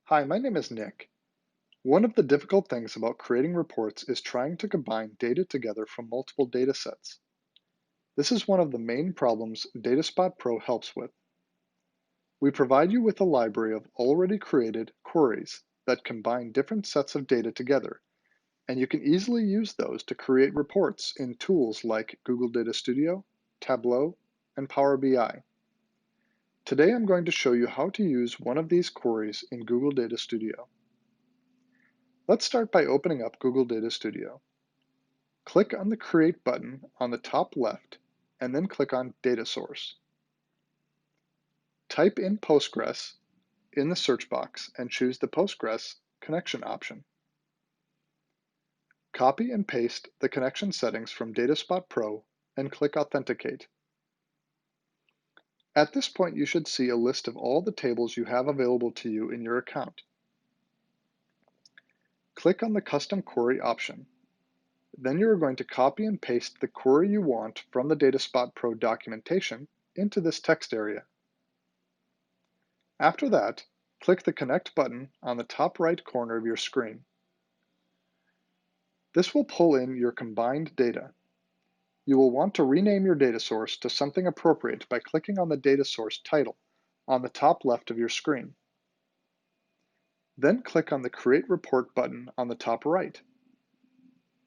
Hi, my name is Nick. One of the difficult things about creating reports is trying to combine data together from multiple data sets. This is one of the main problems DataSpot Pro helps with. We provide you with a library of already created queries that combine different sets of data together, and you can easily use those to create reports in tools like Google Data Studio, Tableau, and Power BI. Today I'm going to show you how to use one of these queries in Google Data Studio. Let's start by opening up Google Data Studio. Click on the Create button on the top left, and then click on Data Source. Type in Postgres in the search box and choose the Postgres connection option. Copy and paste the connection settings from DataSpot Pro and click Authenticate. At this point, you should see a list of all the tables you have available to you in your account. Click on the Custom Query option. Then you are going to copy and paste the query you want from the DataSpot Pro documentation into this text area. After that, click the Connect button on the top right corner of your screen. This will pull in your combined data. You will want to rename your data source to something appropriate by clicking on the data source title on the top left of your screen. Then click on the Create Report button on the top right.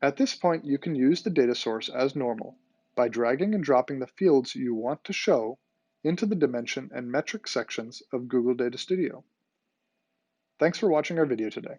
At this point, you can use the data source as normal by dragging and dropping the fields you want to show into the dimension and metric sections of Google Data Studio. Thanks for watching our video today.